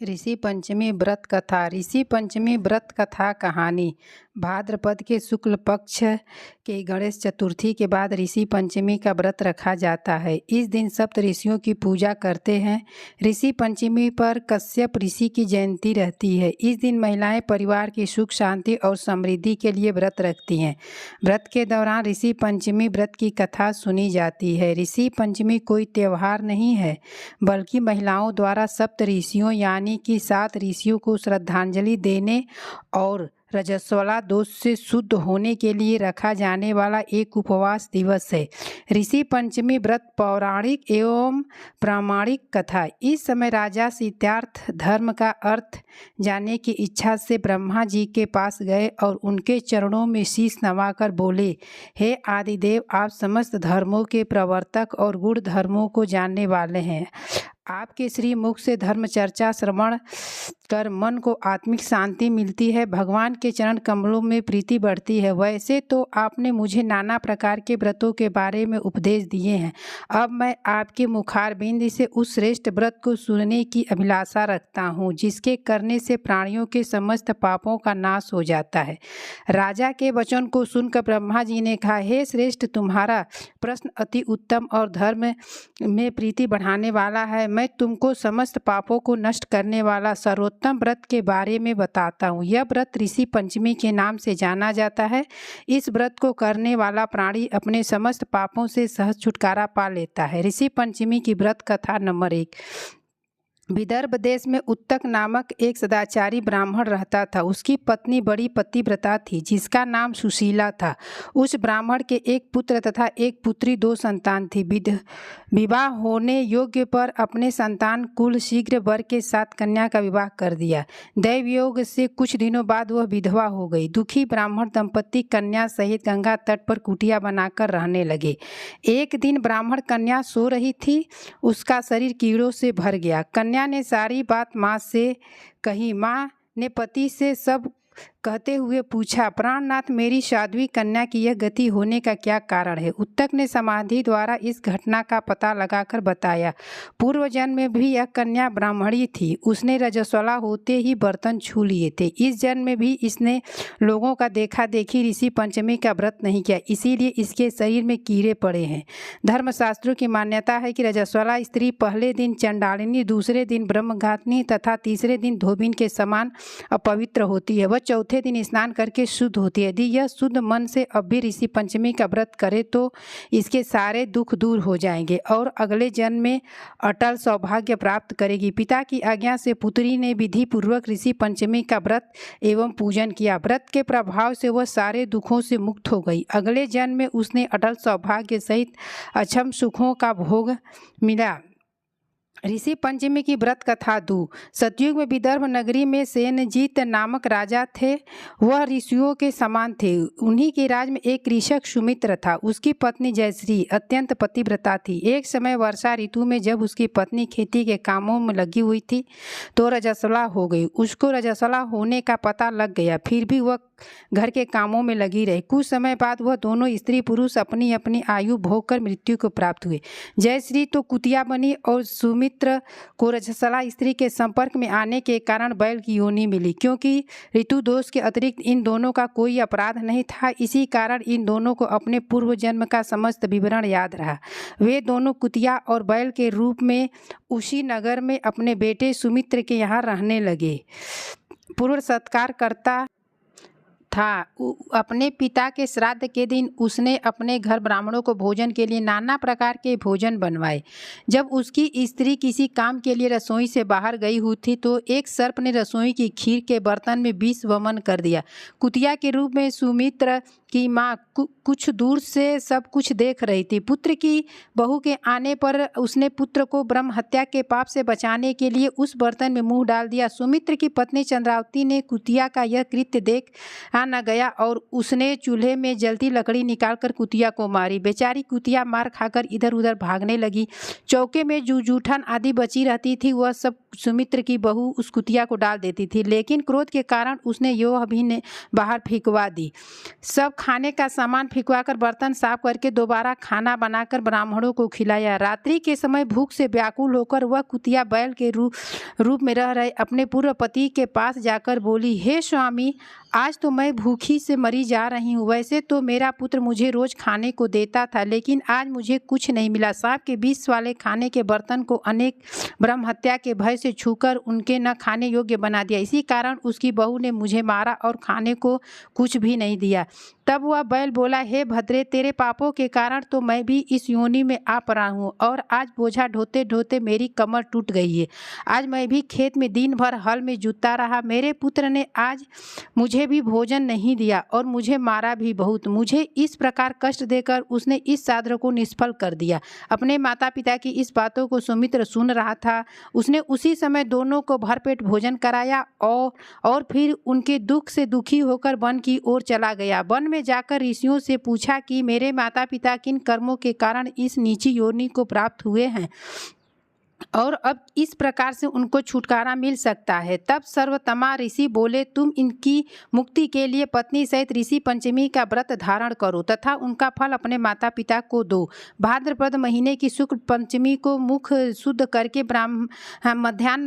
ऋषि पंचमी व्रत कथा। ऋषि पंचमी व्रत कथा कहानी। भाद्रपद के शुक्ल पक्ष के गणेश चतुर्थी के बाद ऋषि पंचमी का व्रत रखा जाता है। इस दिन सप्त ऋषियों की पूजा करते हैं। ऋषि पंचमी पर कश्यप ऋषि की जयंती रहती है। इस दिन महिलाएं परिवार की सुख शांति और समृद्धि के लिए व्रत रखती हैं। व्रत के दौरान ऋषि पंचमी व्रत की कथा सुनी जाती है। ऋषि पंचमी कोई त्यौहार नहीं है, बल्कि महिलाओं द्वारा सप्त ऋषियों यानी कि 7 ऋषियों को श्रद्धांजलि देने और रजस्वला दोष से शुद्ध होने के लिए रखा जाने वाला एक उपवास दिवस है। ऋषि पंचमी व्रत पौराणिक एवं प्रामाणिक कथा। इस समय राजा सिद्धार्थ धर्म का अर्थ जानने की इच्छा से ब्रह्मा जी के पास गए और उनके चरणों में शीश नवाकर बोले, हे आदिदेव, आप समस्त धर्मों के प्रवर्तक और गुण धर्मों को जानने वाले हैं। आपके श्री मुख से धर्म चर्चा श्रवण कर मन को आत्मिक शांति मिलती है, भगवान के चरण कमलों में प्रीति बढ़ती है। वैसे तो आपने मुझे नाना प्रकार के व्रतों के बारे में उपदेश दिए हैं। अब मैं आपके मुखारबिंद से उस श्रेष्ठ व्रत को सुनने की अभिलाषा रखता हूँ, जिसके करने से प्राणियों के समस्त पापों का नाश हो जाता है। राजा के वचन को सुनकर ब्रह्मा जी ने कहा, हे श्रेष्ठ, तुम्हारा प्रश्न अति उत्तम और धर्म में प्रीति बढ़ाने वाला है। मैं तुमको समस्त पापों को नष्ट करने वाला सर्वोत्तम व्रत के बारे में बताता हूँ। यह व्रत ऋषि पंचमी के नाम से जाना जाता है। इस व्रत को करने वाला प्राणी अपने समस्त पापों से सहज छुटकारा पा लेता है। ऋषि पंचमी की व्रत कथा नंबर 1। विदर्भ देश में उत्तक नामक एक सदाचारी ब्राह्मण रहता था। उसकी पत्नी बड़ी पतिव्रता थी, जिसका नाम सुशीला था। उस ब्राह्मण के एक पुत्र तथा एक पुत्री, 2 संतान थी। विवाह होने योग्य पर अपने संतान कुल शीघ्र वर के साथ कन्या का विवाह कर दिया। दैव योग से कुछ दिनों बाद वह विधवा हो गई। दुखी ब्राह्मण दंपति कन्या सहित गंगा तट पर कुटिया बनाकर रहने लगे। एक दिन ब्राह्मण कन्या सो रही थी, उसका शरीर कीड़ों से भर गया। कन्या ने सारी बात माँ से कही। माँ ने पति से सब कहते हुए पूछा, प्राणनाथ, मेरी साध्वी कन्या की यह गति होने का क्या कारण है? उत्तक ने समाधि द्वारा इस घटना का पता लगाकर बताया, पूर्व जन्म में भी यह कन्या ब्राह्मणी थी। उसने रजस्वला होते ही बर्तन छू लिए थे। इस जन्म में भी इसने लोगों का देखा देखी ऋषि पंचमी का व्रत नहीं किया, इसीलिए इसके शरीर में कीड़े पड़े हैं। धर्मशास्त्रों की मान्यता है कि रजस्वला स्त्री पहले दिन चंडालिनी, दूसरे दिन ब्रह्मघातिनी तथा तीसरे दिन धोबिन के समान अपवित्र होती है। वह चौथे दिन स्नान करके शुद्ध होती है। यदि यह शुद्ध मन से अब भी ऋषि पंचमी का व्रत करे तो इसके सारे दुख दूर हो जाएंगे और अगले जन्म में अटल सौभाग्य प्राप्त करेगी। पिता की आज्ञा से पुत्री ने विधि पूर्वक ऋषि पंचमी का व्रत एवं पूजन किया। व्रत के प्रभाव से वह सारे दुखों से मुक्त हो गई। अगले जन्म में उसने अटल सौभाग्य सहित अक्षम सुखों का भोग मिला। ऋषि पंचमी की व्रत कथा 2। सतयुग में विदर्भ नगरी में सेनजीत नामक राजा थे। वह ऋषियों के समान थे। उन्हीं के राज में एक कृषक सुमित्र था। उसकी पत्नी जयश्री अत्यंत पतिव्रता थी। एक समय वर्षा ऋतु में जब उसकी पत्नी खेती के कामों में लगी हुई थी तो रजस्वला हो गई। उसको रजस्वला होने का पता लग गया, फिर भी वह घर के कामों में लगी रही। कुछ समय बाद वह दोनों स्त्री पुरुष अपनी अपनी आयु भोग कर मृत्यु को प्राप्त हुए। जयश्री तो कुतिया बनी और सुमित्र को रजस्वला स्त्री के संपर्क में आने के कारण बैल की योनि मिली। क्योंकि ऋतु दोष के अतिरिक्त इन दोनों का कोई अपराध नहीं था, इसी कारण इन दोनों को अपने पूर्व जन्म का समस्त विवरण याद रहा। वे दोनों कुतिया और बैल के रूप में उसी नगर में अपने बेटे सुमित्र के यहाँ रहने लगे। पूर्व सत्कार करता था। अपने पिता के श्राद्ध के दिन उसने अपने घर ब्राह्मणों को भोजन के लिए नाना प्रकार के भोजन बनवाए। जब उसकी स्त्री किसी काम के लिए रसोई से बाहर गई हुई थी तो एक सर्प ने रसोई की खीर के बर्तन में विष वमन कर दिया। कुतिया के रूप में सुमित्र की माँ कुछ दूर से सब कुछ देख रही थी। पुत्र की बहू के आने पर उसने पुत्र को ब्रह्म हत्या के पाप से बचाने के लिए उस बर्तन में मुंह डाल दिया। सुमित्र की पत्नी चंद्रावती ने कुतिया का यह कृत्य देख न गया और उसने चूल्हे में जलती लकड़ी निकालकर कुतिया को मारी। बेचारी कुतिया मार खाकर इधर उधर भागने लगी। चौके में जो जूठन आदि बची रहती थी वह सब सुमित्र की बहू उस कुतिया को डाल देती थी, लेकिन क्रोध के कारण उसने यह भी बाहर फेंकवा दी। सब खाने का सामान फेंकवाकर बर्तन साफ करके दोबारा खाना बनाकर ब्राह्मणों को खिलाया। रात्रि के समय भूख से व्याकुल होकर वह कुतिया बैल के रूप में रह रहे अपने पूर्व पति के पास जाकर बोली, हे स्वामी, आज तो मैं भूखी से मरी जा रही हूँ। वैसे तो मेरा पुत्र मुझे रोज खाने को देता था, लेकिन आज मुझे कुछ नहीं मिला। सांप के विष वाले खाने के बर्तन को अनेक ब्रह्म हत्या के भय से छूकर उनके न खाने योग्य बना दिया। इसी कारण उसकी बहू ने मुझे मारा और खाने को कुछ भी नहीं दिया। तब वह बैल बोला, हे भद्रे, तेरे पापों के कारण तो मैं भी इस योनि में आ पड़ा हूँ और आज बोझा ढोते ढोते मेरी कमर टूट गई है। आज मैं भी खेत में दिन भर हल में जुतता रहा। मेरे पुत्र ने आज मुझे भी भोजन नहीं दिया और मुझे मारा भी बहुत। मुझे इस प्रकार कष्ट देकर उसने इस साध्र को निष्फल कर दिया। अपने माता पिता की इस बातों को सुमित्र सुन रहा था। उसने उसी समय दोनों को भरपेट भोजन कराया और फिर उनके दुख से दुखी होकर वन की ओर चला गया। वन में जाकर ऋषियों से पूछा कि मेरे माता पिता किन कर्मों के कारण इस नीची योनि को प्राप्त हुए हैं और अब इस प्रकार से उनको छुटकारा मिल सकता है। तब सर्वतमा ऋषि बोले, तुम इनकी मुक्ति के लिए पत्नी सहित ऋषि पंचमी का व्रत धारण करो तथा उनका फल अपने माता पिता को दो। भाद्रपद महीने की शुक्ल पंचमी को मुख शुद्ध करके मध्याह्न